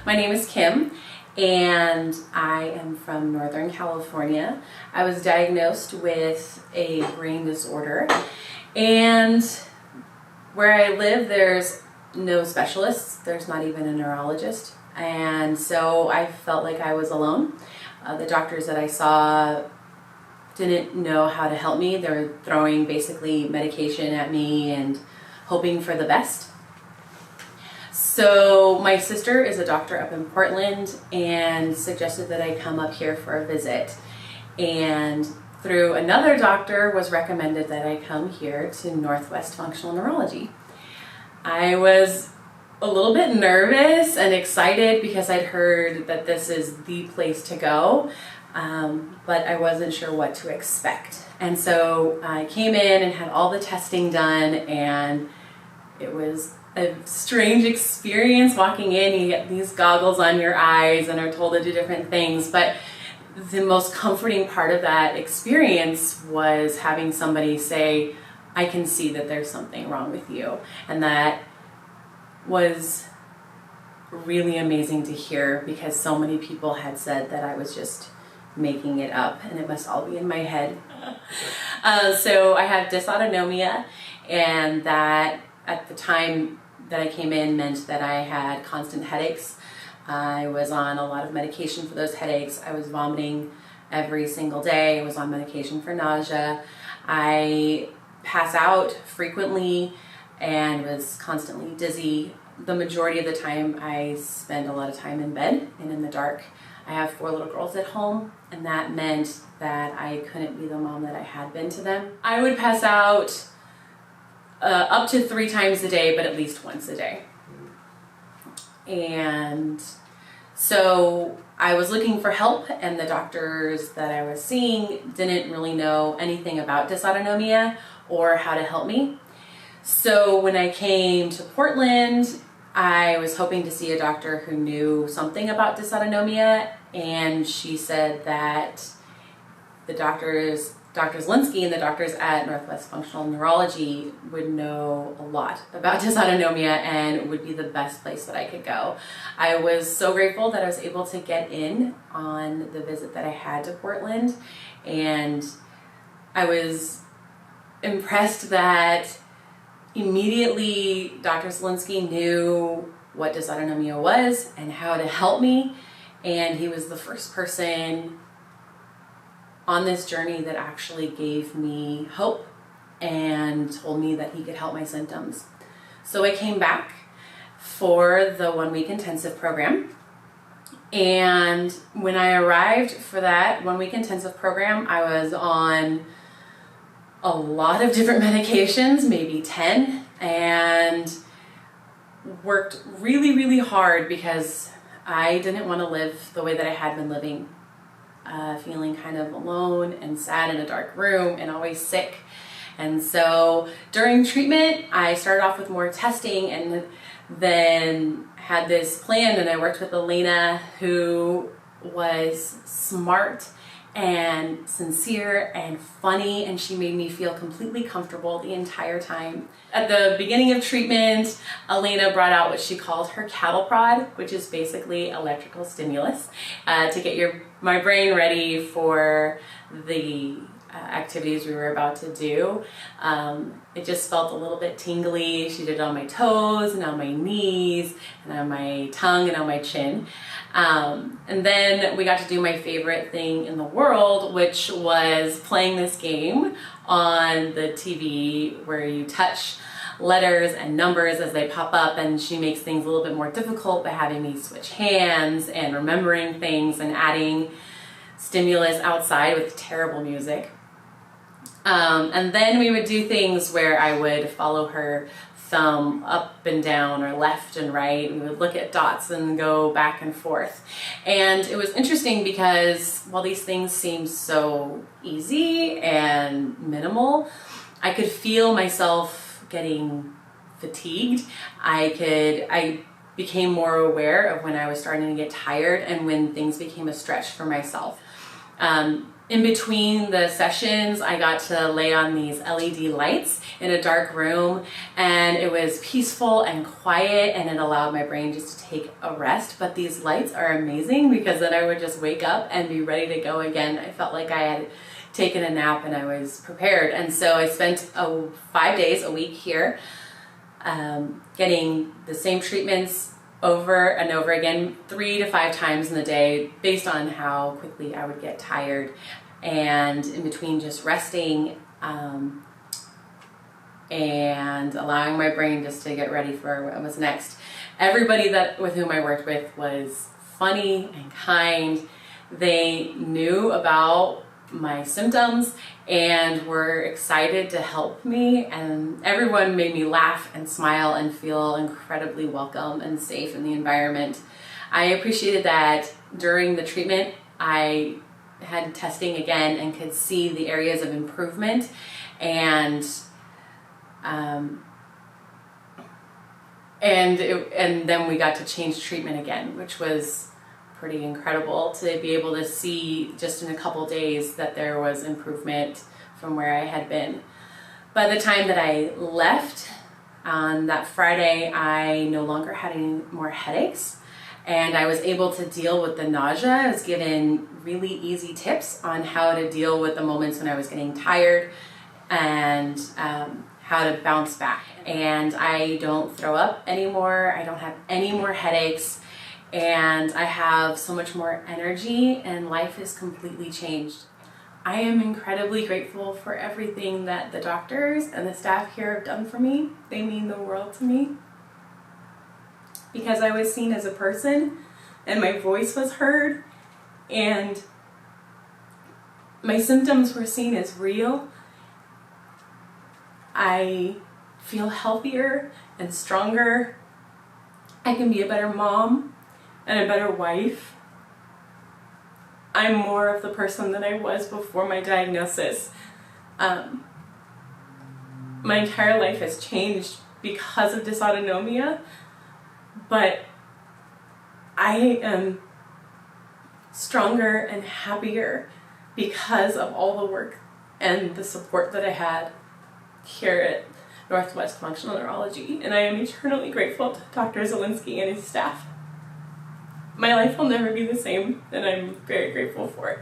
My name is Kim, and I am from Northern California. I was diagnosed with a brain disorder, and where I live, there's no specialists. There's not even a neurologist, and so I felt like I was alone. The doctors that I saw didn't know how to help me. They were throwing basically medication at me and hoping for the best. So my sister is a doctor up in Portland and suggested that I come up here for a visit. And through another doctor was recommended that I come here to Northwest Functional Neurology. I was a little bit nervous and excited because I'd heard that this is the place to go, but I wasn't sure what to expect. And so I came in and had all the testing done, and it was a strange experience walking in. You get these goggles on your eyes and are told to do different things, but the most comforting part of that experience was having somebody say, I can see that there's something wrong with you. And that was really amazing to hear, because so many people had said that I was just making it up and it must all be in my head. So I have dysautonomia, and that at the time that I came in meant that I had constant headaches. I was on a lot of medication for those headaches. I was vomiting every single day. I was on medication for nausea. I pass out frequently and was constantly dizzy. The majority of the time I spend a lot of time in bed and in the dark. I have 4 little girls at home, and that meant that I couldn't be the mom that I had been to them. I would pass out up to 3 times a day, but at least once a day. And so I was looking for help, and the doctors that I was seeing didn't really know anything about dysautonomia or how to help me. So when I came to Portland, I was hoping to see a doctor who knew something about dysautonomia, and she said that the Dr. Zelinsky and the doctors at Northwest Functional Neurology would know a lot about dysautonomia and would be the best place that I could go. I was so grateful that I was able to get in on the visit that I had to Portland, and I was impressed that immediately Dr. Zelinsky knew what dysautonomia was and how to help me, and he was the first person on this journey that actually gave me hope and told me that he could help my symptoms. So I came back for the 1-week intensive program, and when I arrived for that 1-week intensive program, I was on a lot of different medications, maybe 10, and worked really, really hard because I didn't want to live the way that I had been living, feeling kind of alone and sad in a dark room and always sick. And so during treatment, I started off with more testing, and then had this plan, and I worked with Elena, who was smart and sincere and funny, and she made me feel completely comfortable the entire time. At the beginning of treatment, Elena brought out what she called her cattle prod, which is basically electrical stimulus, to get my brain ready for the activities we were about to do. It just felt a little bit tingly. She did it on my toes and on my knees and on my tongue and on my chin. And then we got to do my favorite thing in the world, which was playing this game on the TV where you touch letters and numbers as they pop up, and she makes things a little bit more difficult by having me switch hands and remembering things and adding stimulus outside with terrible music. And then we would do things where I would follow her thumb up and down or left and right. We would look at dots and go back and forth. And it was interesting because while these things seem so easy and minimal, I could feel myself getting fatigued. I became more aware of when I was starting to get tired and when things became a stretch for myself. In between the sessions, I got to lay on these LED lights in a dark room, and it was peaceful and quiet, and it allowed my brain just to take a rest. But these lights are amazing because then I would just wake up and be ready to go again. I felt like I had taken a nap and I was prepared. And so I spent 5 days a week here, getting the same treatments over and over again, 3 to 5 times in the day, based on how quickly I would get tired, and in between just resting and allowing my brain just to get ready for what was next. Everybody with whom I worked with was funny and kind. They knew about my symptoms and were excited to help me, and everyone made me laugh and smile and feel incredibly welcome and safe in the environment. I appreciated that during the treatment I had testing again and could see the areas of improvement, and then we got to change treatment again, which was pretty incredible to be able to see just in a couple days that there was improvement from where I had been. By the time that I left on that Friday, I no longer had any more headaches, and I was able to deal with the nausea. I was given really easy tips on how to deal with the moments when I was getting tired and how to bounce back. And I don't throw up anymore. I don't have any more headaches. And I have so much more energy, and life is completely changed. I am incredibly grateful for everything that the doctors and the staff here have done for me. They mean the world to me, because I was seen as a person and my voice was heard and my symptoms were seen as real. I feel healthier and stronger. I can be a better mom and a better wife. I'm more of the person that I was before my diagnosis. My entire life has changed because of dysautonomia, but I am stronger and happier because of all the work and the support that I had here at Northwest Functional Neurology, and I am eternally grateful to Dr. Zielinski and his staff. My life will never be the same, and I'm very grateful for it.